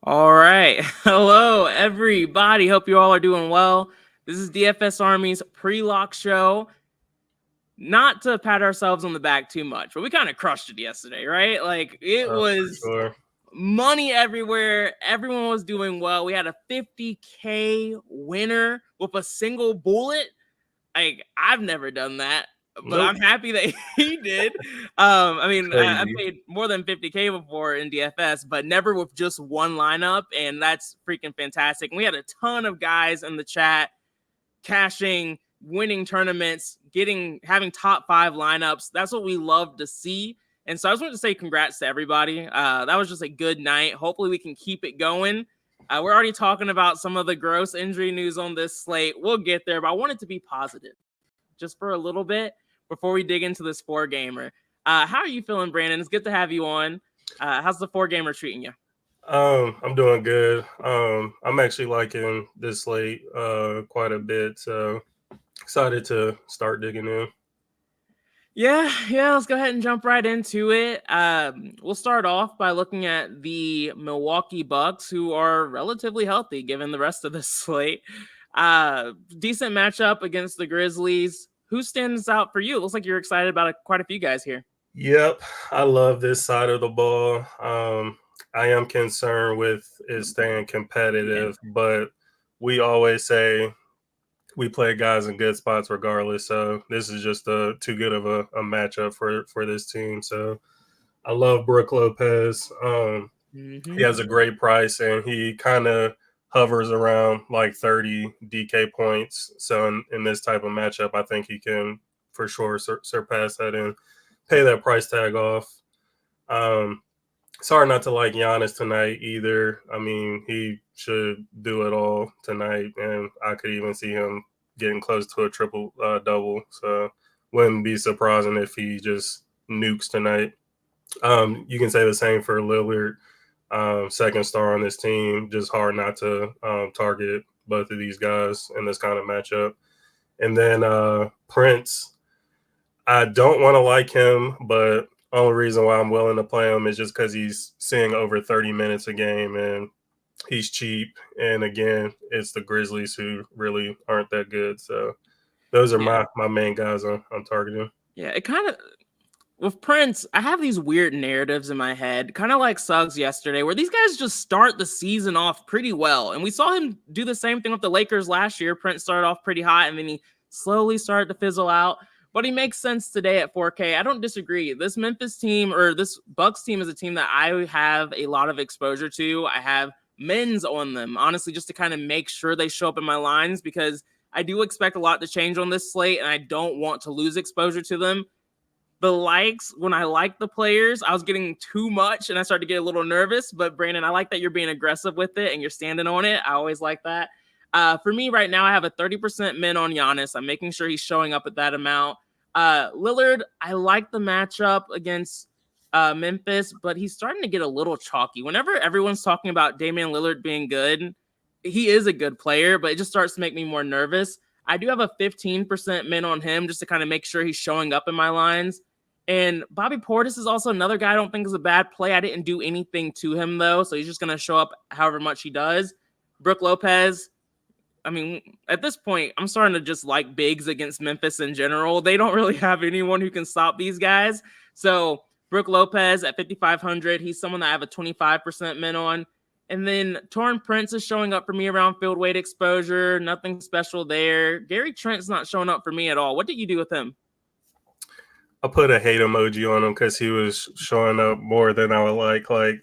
All right. Hello, everybody. Hope you all are doing well. This is DFS Army's pre-lock show. Not to pat ourselves on the back too much, but we kind of crushed it yesterday, right? Like, it was Sure. money everywhere. Everyone was doing well. We had a 50K winner with a single bullet. Like, I've never done that, but Nope. I'm happy that he did. I Crazy. paid more than 50K before in DFS, but never with just one lineup, and that's freaking fantastic. And we had a ton of guys in the chat cashing, winning tournaments, having top 5 lineups. That's what we love to see. And so I just want to say congrats to everybody. That was just a good night. Hopefully we can keep it going. We're already talking about some of the gross injury news on this slate. We'll get there, but I want it to be positive just for a little bit before we dig into this 4-gamer. How are you feeling, Brandon? It's good to have you on. How's the 4-gamer treating you? I'm doing good. I'm actually liking this slate quite a bit, so excited to start digging in. Yeah, let's go ahead and jump right into it. We'll start off by looking at the Milwaukee Bucks, who are relatively healthy given the rest of the slate. Decent matchup against the Grizzlies. Who stands out for you? It looks like you're excited about quite a few guys here. Yep, I love this side of the ball. I am concerned with it staying competitive, but we always say we play guys in good spots regardless. So this is just too good of a matchup for this team. So I love Brook Lopez. He has a great price, and he kind of hovers around like 30 DK points. So in this type of matchup, I think he can for sure surpass that and pay that price tag off. It's hard not to like Giannis tonight either. I mean, he should do it all tonight, and I could even see him getting close to a triple double. So wouldn't be surprising if he just nukes tonight. You can say the same for Lillard, second star on this team. Just hard not to target both of these guys in this kind of matchup. And then Prince, I don't want to like him, but only reason why I'm willing to play him is just because he's seeing over 30 minutes a game and he's cheap. And again, it's the Grizzlies who really aren't that good. So those are my main guys I'm targeting. Yeah, it kind of with Prince, I have these weird narratives in my head, kind of like Suggs yesterday, where these guys just start the season off pretty well. And we saw him do the same thing with the Lakers last year. Prince started off pretty hot, and then he slowly started to fizzle out. But he makes sense today at 4K. I don't disagree. This Memphis team or this Bucks team is a team that I have a lot of exposure to. I have men's on them, honestly, just to kind of make sure they show up in my lines because I do expect a lot to change on this slate, and I don't want to lose exposure to them. The likes, when I like the players, I was getting too much and I started to get a little nervous. But Brandon, I like that you're being aggressive with it and you're standing on it. I always like that. For me right now, I have a 30% min on Giannis. I'm making sure he's showing up at that amount. Lillard, I like the matchup against Memphis, but he's starting to get a little chalky. Whenever everyone's talking about Damian Lillard being good, he is a good player, but it just starts to make me more nervous. I do have a 15% min on him just to kind of make sure he's showing up in my lines. And Bobby Portis is also another guy I don't think is a bad play. I didn't do anything to him, though, so he's just going to show up however much he does. Brook Lopez, I mean, at this point, I'm starting to just like bigs against Memphis in general. They don't really have anyone who can stop these guys. So Brook Lopez at 5,500, he's someone that I have a 25% min on. And then Taurean Prince is showing up for me around field weight exposure. Nothing special there. Gary Trent's not showing up for me at all. What did you do with him? I put a hate emoji on him because he was showing up more than I would like. Like,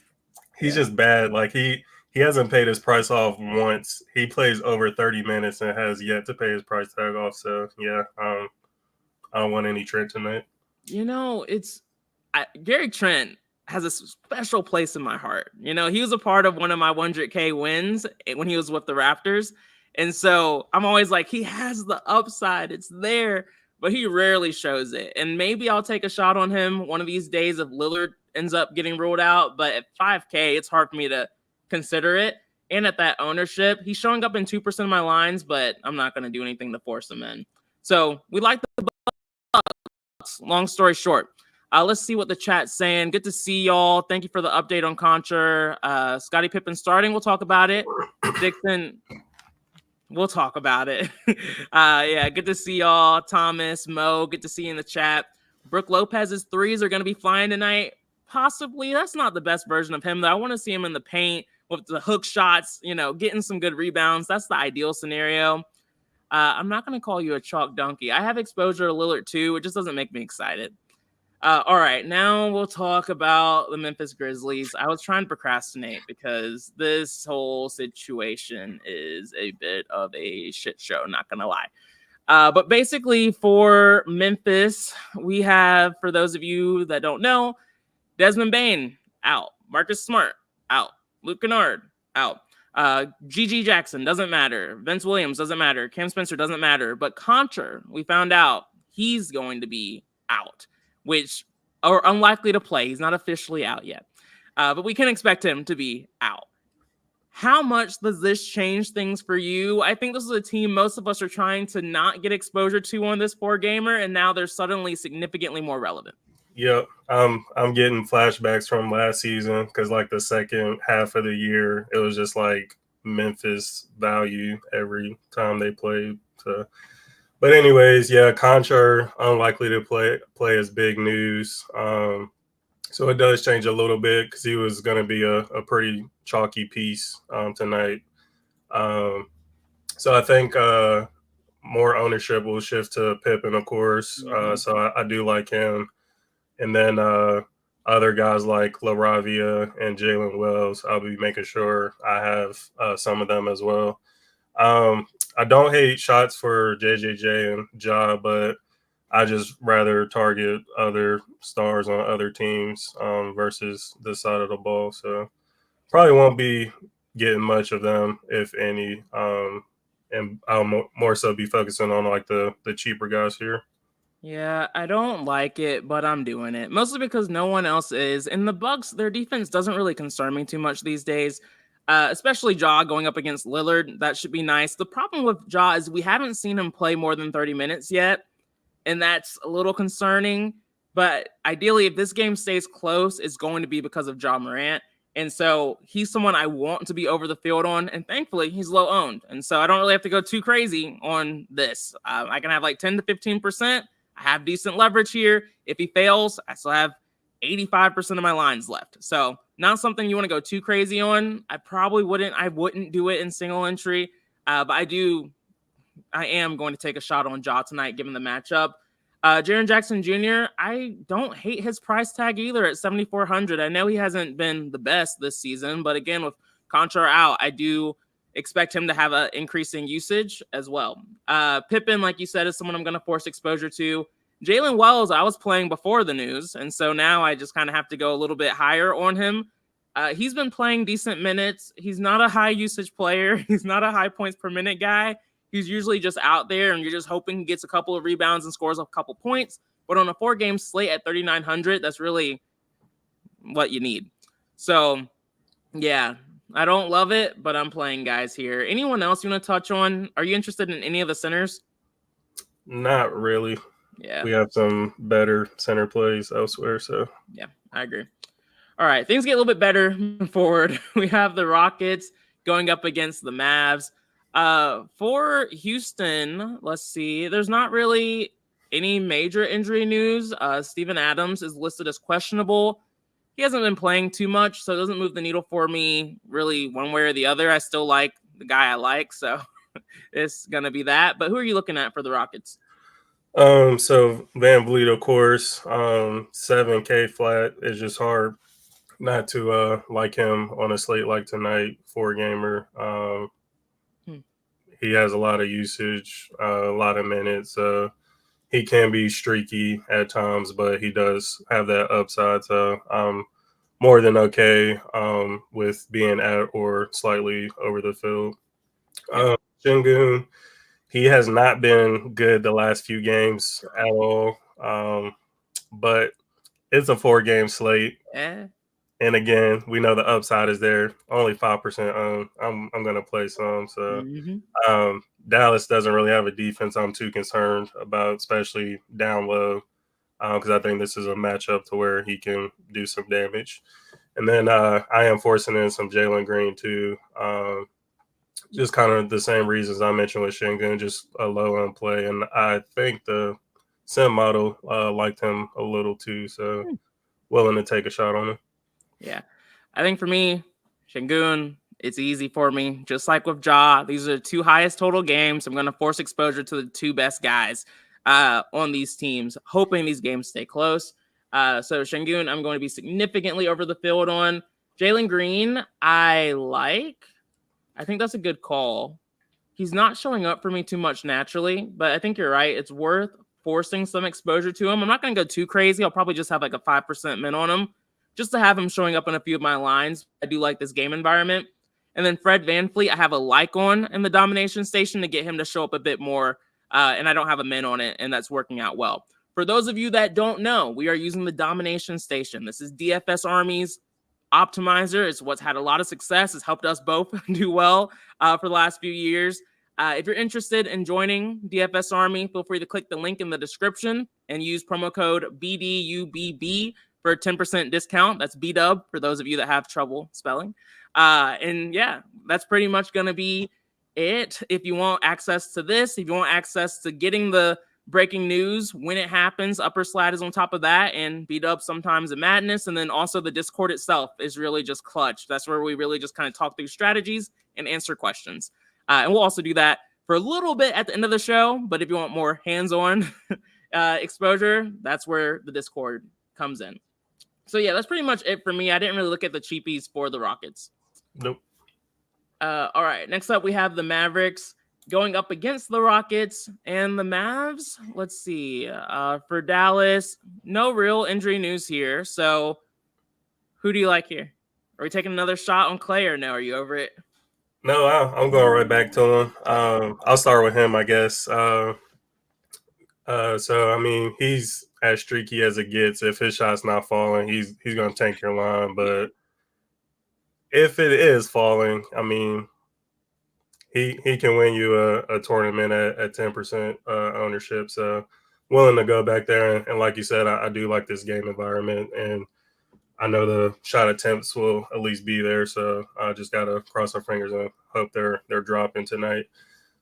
he's just bad. Like, he hasn't paid his price off once. He plays over 30 minutes and has yet to pay his price tag off. So, yeah, I don't want any Trent tonight. You know, Gary Trent has a special place in my heart. You know, he was a part of one of my 100K wins when he was with the Raptors. And so I'm always like, he has the upside. It's there, but he rarely shows it. And maybe I'll take a shot on him one of these days if Lillard ends up getting ruled out. But at 5K, it's hard for me to consider it. And at that ownership, he's showing up in 2% of my lines, but I'm not going to do anything to force him in. So we like the Bucks. Long story short, Let's see what the chat's saying. Good to see y'all. Thank you for the update on Contra. Scottie Pippen starting. We'll talk about it. Dixon, we'll talk about it. Yeah, good to see y'all. Thomas, Mo, good to see you in the chat. Brooke Lopez's threes are going to be flying tonight. Possibly. That's not the best version of him, though. I want to see him in the paint with the hook shots, getting some good rebounds. That's the ideal scenario. I'm not going to call you a chalk donkey. I have exposure to Lillard, too. It just doesn't make me excited. All right, now we'll talk about the Memphis Grizzlies. I was trying to procrastinate because this whole situation is a bit of a shit show, not going to lie. But basically for Memphis, we have, for those of you that don't know, Desmond Bane out, Marcus Smart out, Luke Kennard out, GG Jackson doesn't matter, Vince Williams doesn't matter, Cam Spencer doesn't matter, but Contra, we found out he's going to be out, which are unlikely to play. He's not officially out yet, but we can expect him to be out. How much does this change things for you? I think this is a team most of us are trying to not get exposure to on this 4-gamer, and now they're suddenly significantly more relevant. Yep, I'm getting flashbacks from last season because like the second half of the year, it was just like Memphis value every time they played. So, but anyways, yeah, Contra unlikely to play as big news. So it does change a little bit because he was going to be a pretty chalky piece tonight. So I think more ownership will shift to Pippen, of course. So I do like him. And then other guys like LaRavia and Jalen Wells, I'll be making sure I have some of them as well. I don't hate shots for JJJ and Ja, but I just rather target other stars on other teams versus this side of the ball. So probably won't be getting much of them, if any. And I'll more so be focusing on like the cheaper guys here. Yeah, I don't like it, but I'm doing it. Mostly because no one else is. And the Bucks, their defense doesn't really concern me too much these days. Especially Ja going up against Lillard. That should be nice. The problem with Ja is we haven't seen him play more than 30 minutes yet. And that's a little concerning. But ideally, if this game stays close, it's going to be because of Ja Morant. And so he's someone I want to be over the field on. And thankfully, he's low owned. And so I don't really have to go too crazy on this. I can have like 10 to 15%. I have decent leverage here. If he fails, I still have 85% of my lines left. So not something you want to go too crazy on. I wouldn't do it in single entry. But I am going to take a shot on Ja tonight, given the matchup. Jaren Jackson Jr., I don't hate his price tag either at 7,400. I know he hasn't been the best this season, but again, with Contra out, I do expect him to have an increasing usage as well. Pippen, like you said, is someone I'm going to force exposure to. Jalen Wells, I was playing before the news, and so now I just kind of have to go a little bit higher on him. He's been playing decent minutes. He's not a high usage player. He's not a high points per minute guy. He's usually just out there, and you're just hoping he gets a couple of rebounds and scores a couple points. But on a 4-game slate at 3,900, that's really what you need. So, yeah, I don't love it, but I'm playing guys here. Anyone else you want to touch on? Are you interested in any of the centers? Not really. Yeah. We have some better center plays elsewhere. So, yeah, I agree. All right, things get a little bit better moving forward. We have the Rockets going up against the Mavs. For Houston, let's see. There's not really any major injury news. Steven Adams is listed as questionable. He hasn't been playing too much, so it doesn't move the needle for me really one way or the other. I still like the guy I like, so it's going to be that. But who are you looking at for the Rockets? So Van Vliet, of course, 7K flat is just hard not to like him on a slate like tonight, 4-gamer. He has a lot of usage, a lot of minutes. He can be streaky at times, but he does have that upside. So I'm more than okay with being at or slightly over the field. Şengün, he has not been good the last few games at all. But it's a 4-game slate. And again, we know the upside is there. Only 5% I'm going to play some. So Dallas doesn't really have a defense I'm too concerned about, especially down low. because I think this is a matchup to where he can do some damage. And then I am forcing in some Jalen Green too. Just kind of the same reasons I mentioned with Şengün, just a low end play. And I think the sim model liked him a little too, so willing to take a shot on him. Yeah. I think for me, Şengün, it's easy for me. Just like with Ja, these are the two highest total games. I'm going to force exposure to the two best guys on these teams, hoping these games stay close. So Şengün, I'm going to be significantly over the field on. Jalen Green, I think that's a good call. He's not showing up for me too much naturally, but I think you're right. It's worth forcing some exposure to him. I'm not going to go too crazy. I'll probably just have like a 5% min on him just to have him showing up in a few of my lines. I do like this game environment. And then Fred VanVleet, I have a like on in the domination station to get him to show up a bit more. And I don't have a min on it, and that's working out well. For those of you that don't know, we are using the domination station. This is DFS Army's optimizer. It's what's had a lot of success. It's helped us both do well for the last few years. If you're interested in joining DFS Army, feel free to click the link in the description and use promo code BDUBB for a 10% discount. That's BDUB for those of you that have trouble spelling. And yeah, that's pretty much going to be it. If you want access to this, if you want access to getting the breaking news when it happens, Upper Slat is on top of that, and BDUB sometimes a madness. And then also the Discord itself is really just clutch. That's where we really just kind of talk through strategies and answer questions. And we'll also do that for a little bit at the end of the show. But if you want more hands-on exposure, that's where the Discord comes in. So yeah, that's pretty much it for me. I didn't really look at the cheapies for the Rockets. Nope. All right, next up we have the Mavericks going up against the Rockets, and the Mavs. Let's see. For Dallas, no real injury news here. So who do you like here? Are we taking another shot on Clay or no? Are you over it? No, I'm going right back to him. I'll start with him, I guess. So, I mean, he's as streaky as it gets. If his shot's not falling, he's going to tank your line. But if it is falling, I mean, he can win you a tournament at 10% ownership. So, willing to go back there. And like you said, I do like this game environment. And I know the shot attempts will at least be there, so I just got to cross our fingers and hope they're dropping tonight.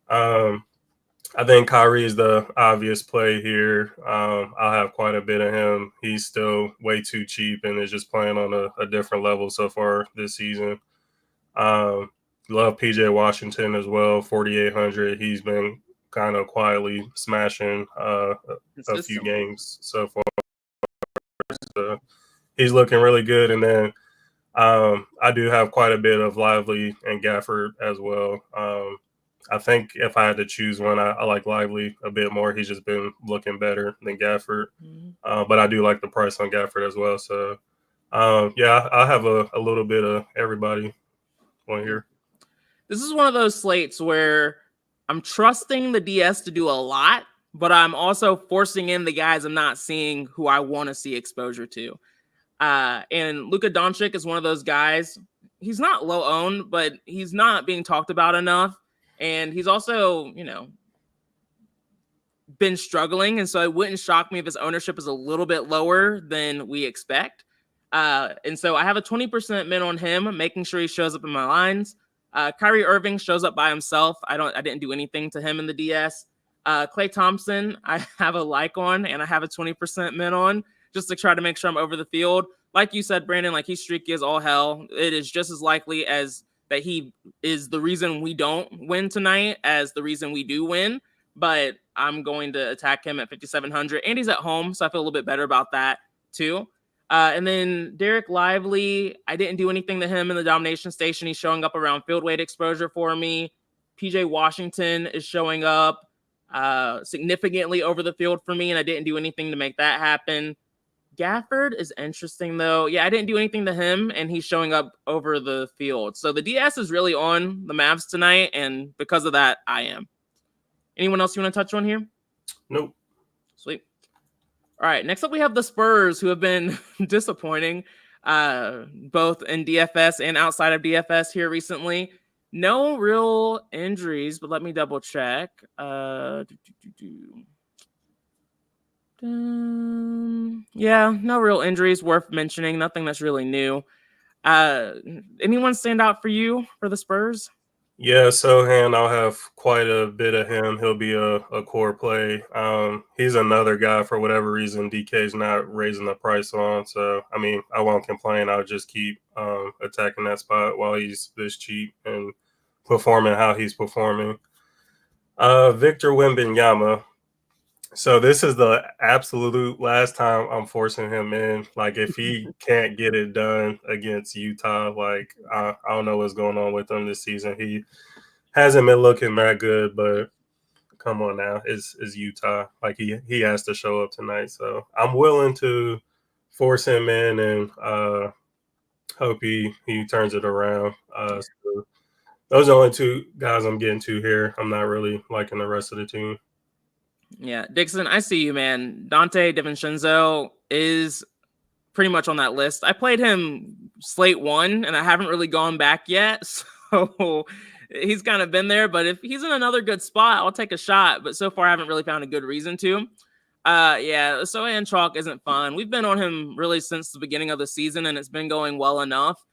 I think Kyrie is the obvious play here. I'll have quite a bit of him. He's still way too cheap and is just playing on a different level so far this season. Love PJ Washington as well, 4,800. He's been kind of quietly smashing a few games so far. So, he's looking really good. And then I do have quite a bit of Lively and Gafford as well. I think if I had to choose one, I like Lively a bit more. He's just been looking better than Gafford. But I do like the price on Gafford as well. So, yeah, I have a little bit of everybody on here. This is one of those slates where I'm trusting the DS to do a lot, but I'm also forcing in the guys I'm not seeing who I want to see exposure to. And Luka Doncic is one of those guys. He's not low owned, but he's not being talked about enough. And he's also, been struggling. And so it wouldn't shock me if his ownership is a little bit lower than we expect. And so I have a 20% min on him, making sure he shows up in my lines. Kyrie Irving shows up by himself. I didn't do anything to him in the DS. Klay Thompson, I have a like on, and I have a 20% min on, just to try to make sure I'm over the field. Like you said, Brandon, like he's streaky as all hell. It is just as likely as that he is the reason we don't win tonight as the reason we do win. But I'm going to attack him at 5,700, and he's at home, so I feel a little bit better about that too. And then Derek Lively, I didn't do anything to him in the domination station. He's showing up around field weight exposure for me. PJ Washington is showing up significantly over the field for me, and I didn't do anything to make that happen. Gafford is interesting, though. Yeah, I didn't do anything to him, and he's showing up over the field. So the DS is really on the Mavs tonight, and because of that, I am. Anyone else you want to touch on here? Nope. Sweet. All right, next up we have the Spurs, who have been disappointing, both in DFS and outside of DFS here recently. No real injuries, but let me double check. Yeah, no real injuries worth mentioning. Nothing that's really new. Anyone stand out for you for the Spurs? Yeah, Sohan, I'll have quite a bit of him. He'll be a core play. He's another guy for whatever reason DK's not raising the price on. So, I mean, I won't complain. I'll just keep attacking that spot while he's this cheap and performing how he's performing. Victor Wembanyama. So this is the absolute last time I'm forcing him in. Like, if he can't get it done against Utah, like I don't know what's going on with him this season. He hasn't been looking that good, but come on now, it's Utah. Like he has to show up tonight. So I'm willing to force him in and hope he turns it around. So those are the only two guys I'm getting to here. I'm not really liking the rest of the team. Yeah, Dixon, I see you, man. Dante DiVincenzo is pretty much on that list. I played him slate 1, and I haven't really gone back yet, so he's kind of been there. But if he's in another good spot, I'll take a shot. But so far, I haven't really found a good reason to. Yeah, Sohan Chalk isn't fun. We've been on him really since the beginning of the season, and it's been going well enough.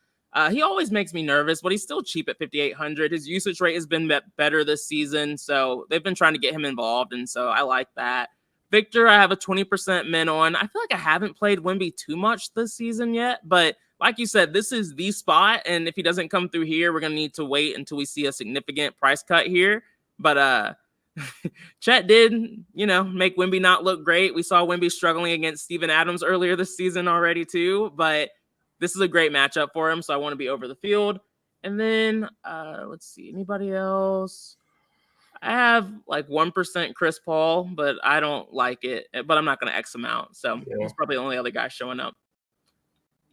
He always makes me nervous, but he's still cheap at 5,800. His usage rate has been better this season, so they've been trying to get him involved, and so I like that. Victor, I have a 20% min on. I feel like I haven't played Wemby too much this season yet, but like you said, this is the spot, and if he doesn't come through here, we're going to need to wait until we see a significant price cut here. But Chet did, make Wemby not look great. We saw Wemby struggling against Steven Adams earlier this season already too, but this is a great matchup for him, so I want to be over the field. And then, let's see, anybody else? I have like 1% Chris Paul, but I don't like it, but I'm not going to X him out. So he's probably the only other guy showing up.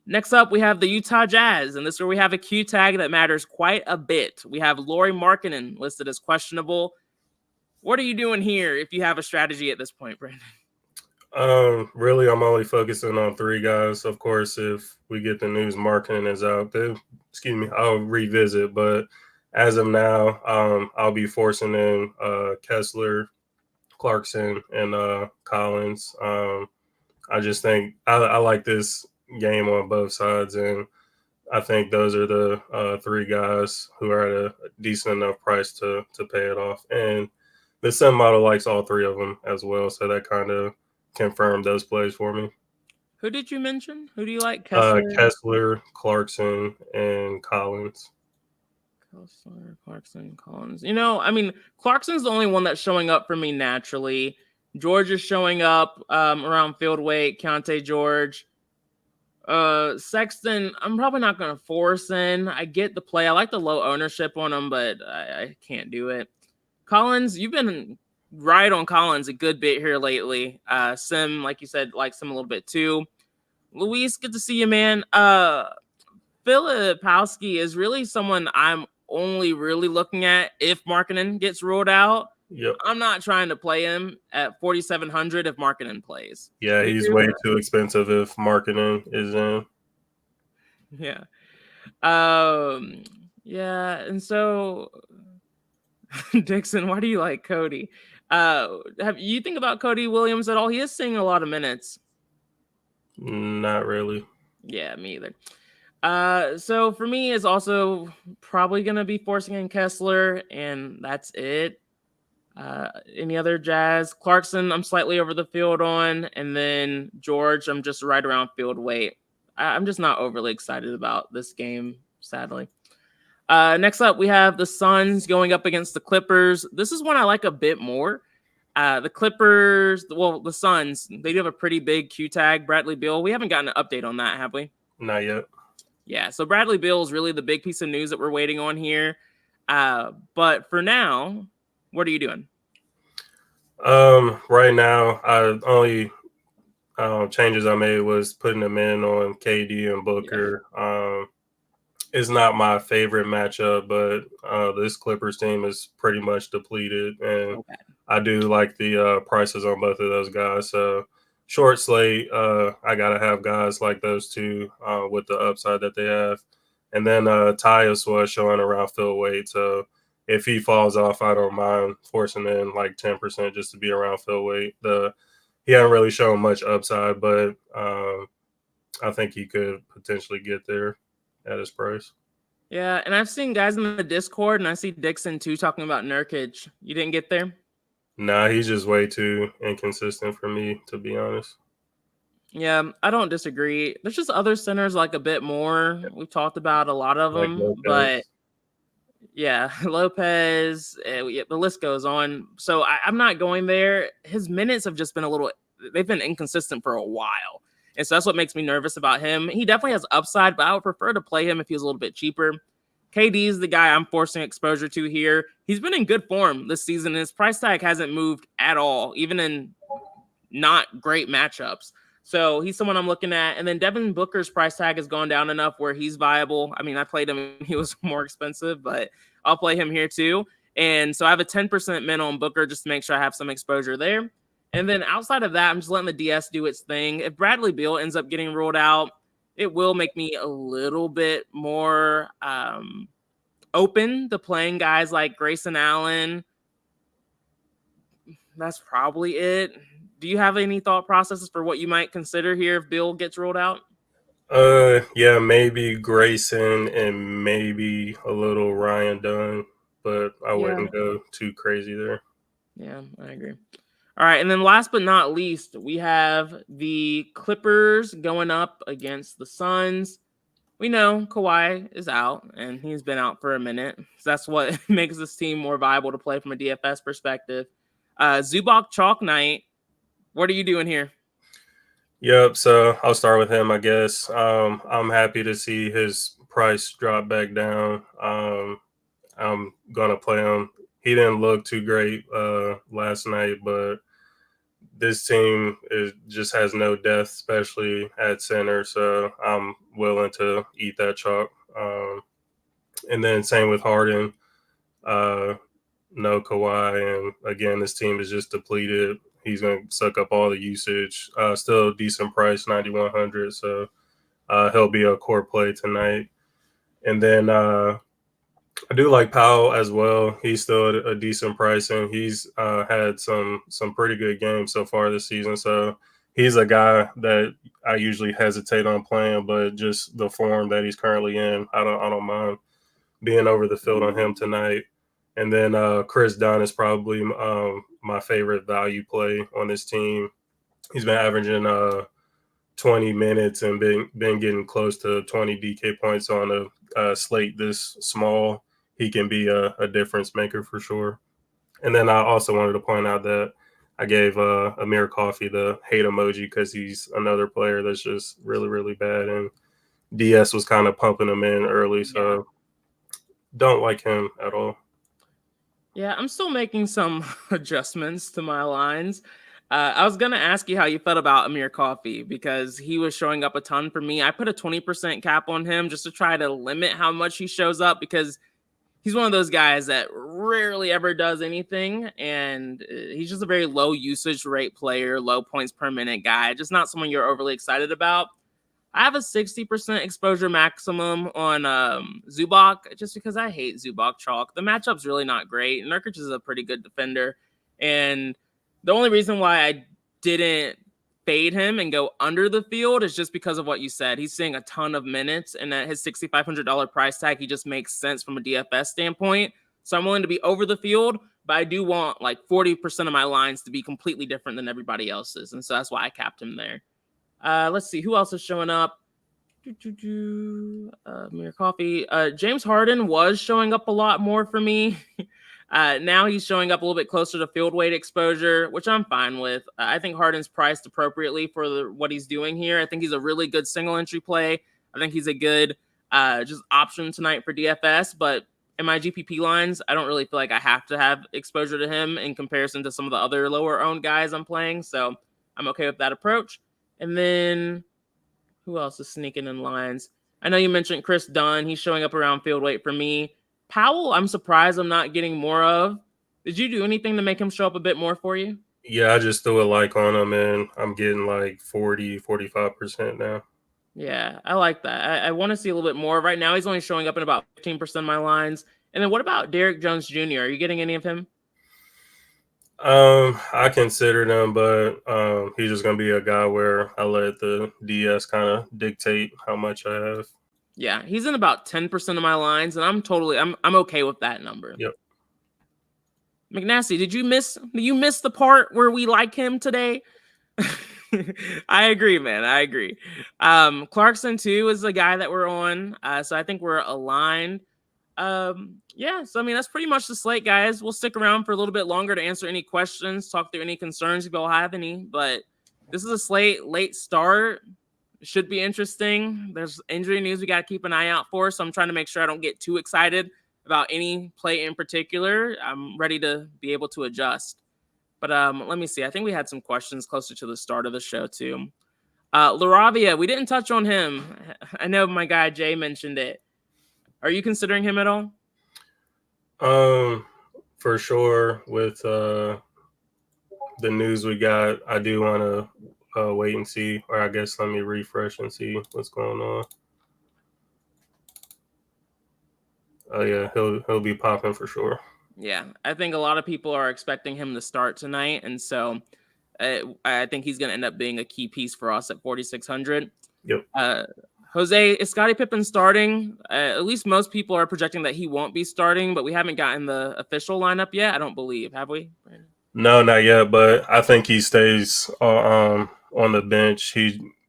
Next up, we have the Utah Jazz, and this is where we have a Q tag that matters quite a bit. We have Lauri Markkanen listed as questionable. What are you doing here if you have a strategy at this point, Brandon? Really, I'm only focusing on 3 guys. Of course, if we get the news Markkanen is out, then, I'll revisit. But as of now, I'll be forcing in Kessler, Clarkson, and Collins. I just think I like this game on both sides, and I think those are the 3 guys who are at a decent enough price to pay it off. And the Sun model likes all 3 of them as well, so that kind of confirmed those plays for me. Who did you mention? Who do you like? Kessler, Clarkson, and Collins. Clarkson, Collins. Clarkson's the only one that's showing up for me naturally. George is showing up around field weight. Keontae George. Sexton, I'm probably not going to force in. I get the play. I like the low ownership on him, but I can't do it. Collins, you've been right on Collins a good bit here lately. Sim, like you said, likes him a little bit too. Luis, good to see you, man. Filipowski is really someone I'm only really looking at if Markkanen gets ruled out. Yep. I'm not trying to play him at 4,700 if Markkanen plays. Yeah, he's way too expensive if Markkanen is in. Yeah. Yeah, and so Dixon, why do you like Cody? Have you think about Cody Williams at all? He is seeing a lot of minutes. Not really. Yeah, me either. So for me, it's also probably going to be forcing in Kessler, and that's it. Any other Jazz? Clarkson, I'm slightly over the field on, and then George, I'm just right around field weight. I'm just not overly excited about this game, sadly. Next up, we have the Suns going up against the Clippers. This is one I like a bit more. The Clippers, the Suns, they do have a pretty big Q tag. Bradley Beal, we haven't gotten an update on that, have we? Not yet. Yeah, so Bradley Beal is really the big piece of news that we're waiting on here. But for now, what are you doing? Right now, I only changes I made was putting them in on KD and Booker. Yeah. It's not my favorite matchup, but this Clippers team is pretty much depleted, and I do like the prices on both of those guys. So short slate, I gotta have guys like those two with the upside that they have, and then Tyus was showing around field weight. So if he falls off, I don't mind forcing in like 10% just to be around field weight. The he hasn't really shown much upside, but I think he could potentially get there at his price. Yeah, and I've seen guys in the Discord, and I see Dixon too talking about Nurkic. You didn't get there? Nah, he's just way too inconsistent for me, to be honest. Yeah, I don't disagree. There's just other centers like a bit more. We've talked about a lot of Like them, but Lopez. yeah, Lopez, the list goes on. So I'm not going there. His minutes have just been they've been inconsistent for a while. And so that's what makes me nervous about him. He definitely has upside, but I would prefer to play him if he was a little bit cheaper. KD is the guy I'm forcing exposure to here. He's been in good form this season. His price tag hasn't moved at all, even in not great matchups. So he's someone I'm looking at. And then Devin Booker's price tag has gone down enough where he's viable. I mean, I played him, he was more expensive, but I'll play him here too. And so I have a 10% min on Booker just to make sure I have some exposure there. And then outside of that, I'm just letting the DS do its thing. If Bradley Beal ends up getting ruled out, it will make me a little bit more open to playing guys like Grayson Allen. That's probably it. Do you have any thought processes for what you might consider here if Bill gets ruled out? Yeah, maybe Grayson and maybe a little Ryan Dunn, but I wouldn't go too crazy there. Yeah, I agree. All right, and then last but not least, we have the Clippers going up against the Suns. We know Kawhi is out, and he's been out for a minute. So that's what makes this team more viable to play from a DFS perspective. Zubac Chalk Night. What are you doing here? Yep, so I'll start with him, I guess. I'm happy to see his price drop back down. I'm gonna play him. He didn't look too great last night, but this team just has no depth, especially at center. So I'm willing to eat that chalk. And then same with Harden. No Kawhi, and again, this team is just depleted. He's going to suck up all the usage. Still a decent price, 9,100. So he'll be a core play tonight. And then I do like Powell as well. He's still a decent price, and he's had some pretty good games so far this season. So he's a guy that I usually hesitate on playing, but just the form that he's currently in, I don't mind being over the field on him tonight. And then Chris Dunn is probably my favorite value play on this team. He's been averaging 20 minutes and been getting close to 20 DK points on a slate this small. He can be a difference maker for sure. And then I also wanted to point out that I gave Amir Coffey the hate emoji because he's another player that's just really, really bad. And DS was kind of pumping him in early, so don't like him at all. Yeah, I'm still making some adjustments to my lines. I was going to ask you how you felt about Amir Coffey because he was showing up a ton for me. I put a 20% cap on him just to try to limit how much he shows up because he's one of those guys that rarely ever does anything. And he's just a very low usage rate player, low points per minute guy, just not someone you're overly excited about. I have a 60% exposure maximum on Zubac just because I hate Zubac chalk. The matchup's really not great. Nurkic is a pretty good defender. And the only reason why I didn't fade him and go under the field is just because of what you said. He's seeing a ton of minutes, and at his $6,500 price tag, he just makes sense from a DFS standpoint. So I'm willing to be over the field, but I do want like 40% of my lines to be completely different than everybody else's. And so that's why I capped him there. Let's see who else is showing up. Amir Coffey. James Harden was showing up a lot more for me. Now he's showing up a little bit closer to field weight exposure, which I'm fine with. I think Harden's priced appropriately for what he's doing here. I think he's a really good single entry play. I think he's a good just option tonight for DFS. But in my GPP lines, I don't really feel like I have to have exposure to him in comparison to some of the other lower owned guys I'm playing. So I'm okay with that approach. And then who else is sneaking in lines? I know you mentioned Chris Dunn. He's showing up around field weight for me. Powell, I'm surprised I'm not getting more of. Did you do anything to make him show up a bit more for you? Yeah, I just threw a like on him, and I'm getting like 45% now. Yeah, I like that. I want to see a little bit more. Right now, he's only showing up in about 15% of my lines. And then what about Derrick Jones Jr.? Are you getting any of him? I considered him, but he's just gonna be a guy where I let the DS kind of dictate how much I have. Yeah, he's in about 10% of my lines, and I'm okay with that number. Yep. McNasty, did you miss the part where we like him today? I agree, man. I agree. Clarkson too is the guy that we're on. So I think we're aligned. Yeah, so I mean that's pretty much the slate, guys. We'll stick around for a little bit longer to answer any questions, talk through any concerns if y'all have any. But this is a slate late start. Should be interesting. There's injury news we got to keep an eye out for. So I'm trying to make sure I don't get too excited about any play in particular. I'm ready to be able to adjust. But let me see. I think we had some questions closer to the start of the show too. Laravia, we didn't touch on him. I know my guy Jay mentioned it. Are you considering him at all? For sure. With the news we got, I do want to wait and see, or I guess let me refresh and see what's going on. Oh yeah, he'll be popping for sure. Yeah, I think a lot of people are expecting him to start tonight, and so I think he's going to end up being a key piece for us at 4,600. Yep. Jose, is Scottie Pippen starting? At least most people are projecting that he won't be starting, but we haven't gotten the official lineup yet. I don't believe, have we, Brandon? No, not yet, but I think he stays on the bench.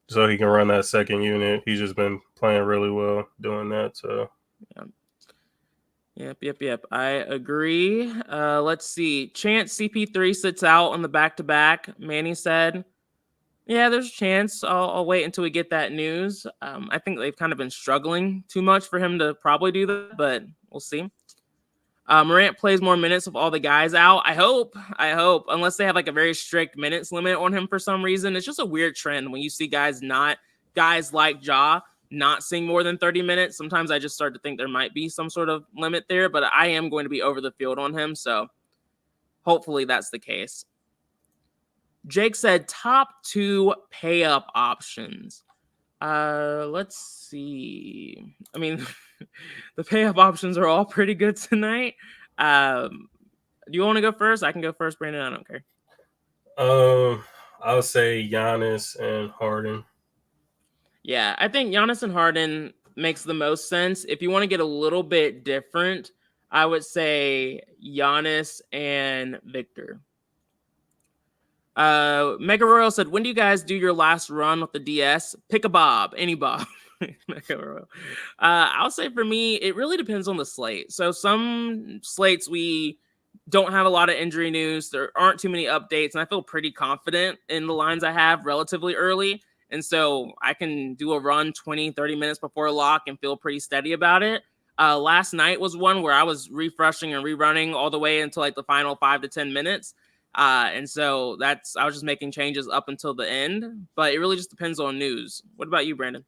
So he can run that second unit. He's just been playing really well doing that. So Yep. I agree. Let's see. Chance CP3 sits out on the back-to-back. Manny said, yeah, there's a chance. I'll wait until we get that news. I think they've kind of been struggling too much for him to probably do that, but we'll see. Morant plays more minutes with all the guys out. I hope, unless they have like a very strict minutes limit on him for some reason. It's just a weird trend when you see guys like Ja not seeing more than 30 minutes. Sometimes I just start to think there might be some sort of limit there, but I am going to be over the field on him. So hopefully that's the case. Jake said top 2 pay up options. Let's see. I mean, the pay up options are all pretty good tonight. Do you want to go first? I can go first, Brandon. I don't care. I would say Giannis and Harden. Yeah, I think Giannis and Harden makes the most sense. If you want to get a little bit different, I would say Giannis and Victor. Mega Royal said, when do you guys do your last run with the DS? Pick a Bob, any Bob. Mega Royal. I'll say for me, it really depends on the slate. So some slates we don't have a lot of injury news. There aren't too many updates, and I feel pretty confident in the lines I have relatively early. And so I can do a run 20, 30 minutes before lock and feel pretty steady about it. Last night was one where I was refreshing and rerunning all the way until like the final 5 to 10 minutes. And so I was just making changes up until the end, but it really just depends on news. What about you, Brandon?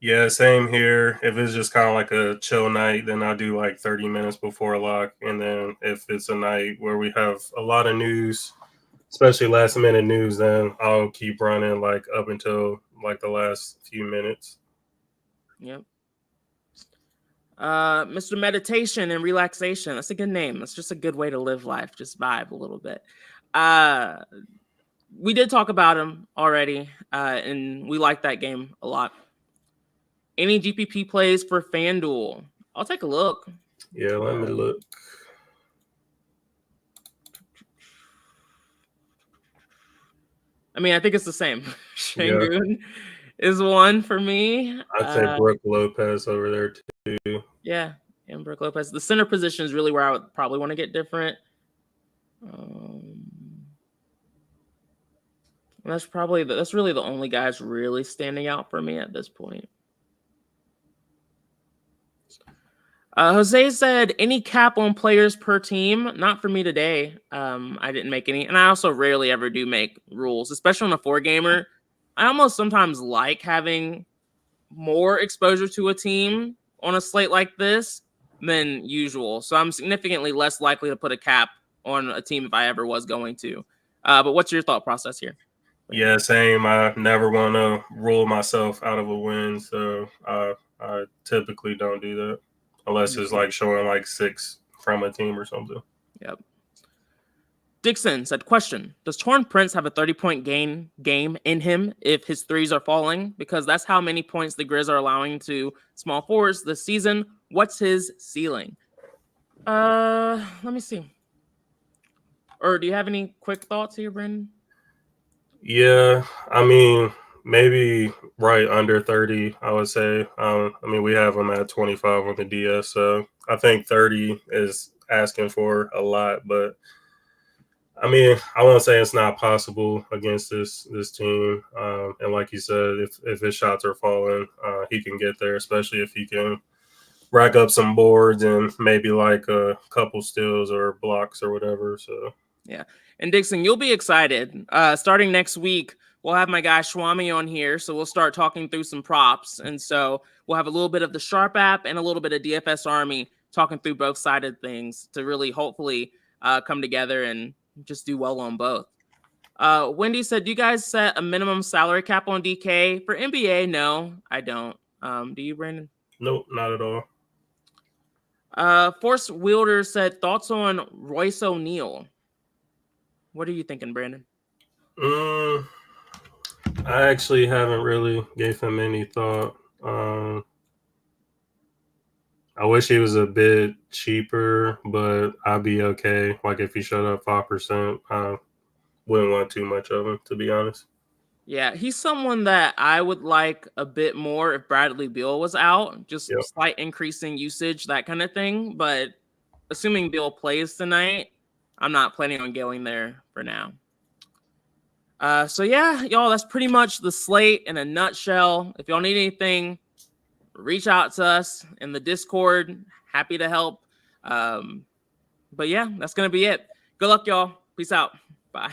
Yeah, same here. If it's just kind of like a chill night, then I'll do like 30 minutes before lock. And then if it's a night where we have a lot of news, especially last minute news, then I'll keep running like up until like the last few minutes. Yep. Mr. Meditation and Relaxation. That's a good name. That's just a good way to live life. Just vibe a little bit. We did talk about him already, and we like that game a lot. Any GPP plays for FanDuel? I'll take a look. Yeah, let me look. I mean, I think it's the same. Şengün is one for me. I'd say Brook Lopez over there too. Yeah, and Brook Lopez. The center position is really where I would probably want to get different. That's really the only guys really standing out for me at this point. Jose said, any cap on players per team? Not for me today. I didn't make any. And I also rarely ever do make rules, especially on a 4-gamer. I almost sometimes like having more exposure to a team on a slate like this than usual. So I'm significantly less likely to put a cap on a team if I ever was going to. But what's your thought process here? Yeah, same. I never want to rule myself out of a win. So I typically don't do that. Unless it's like showing like 6 from a team or something. Yep. Dixon said, question, does Torrin Prince have a 30-point game in him if his threes are falling? Because that's how many points the Grizz are allowing to small forwards this season. What's his ceiling? Let me see. Or do you have any quick thoughts here, Brandon? Yeah, I mean, maybe right under 30, I would say. I mean, we have him at 25 on the DS, so I think 30 is asking for a lot, but I mean, I won't say it's not possible against this team. And like you said, if his shots are falling, he can get there, especially if he can rack up some boards and maybe like a couple steals or blocks or whatever. So yeah. And Dixon, you'll be excited. Starting next week, we'll have my guy Shwami on here. So we'll start talking through some props. And so we'll have a little bit of the Sharp app and a little bit of DFS Army talking through both sided things to really hopefully come together and just do well on both. Wendy said, do you guys set a minimum salary cap on DK? For NBA, no, I don't. Do you, Brandon? nope, not at all. Force Wielder said, thoughts on Royce O'Neal? What are you thinking, Brandon? I actually haven't really gave him any thought. I wish he was a bit cheaper, but I'd be okay. Like if he showed up 5%, I wouldn't want too much of him, to be honest. Yeah, he's someone that I would like a bit more if Bradley Beal was out. Just Yep. slight increasing usage, that kind of thing. But assuming Beal plays tonight, I'm not planning on going there for now. So yeah, y'all, that's pretty much the slate in a nutshell. If y'all need anything, reach out to us in the Discord. Happy to help. But yeah, that's going to be it. Good luck, y'all. Peace out. Bye.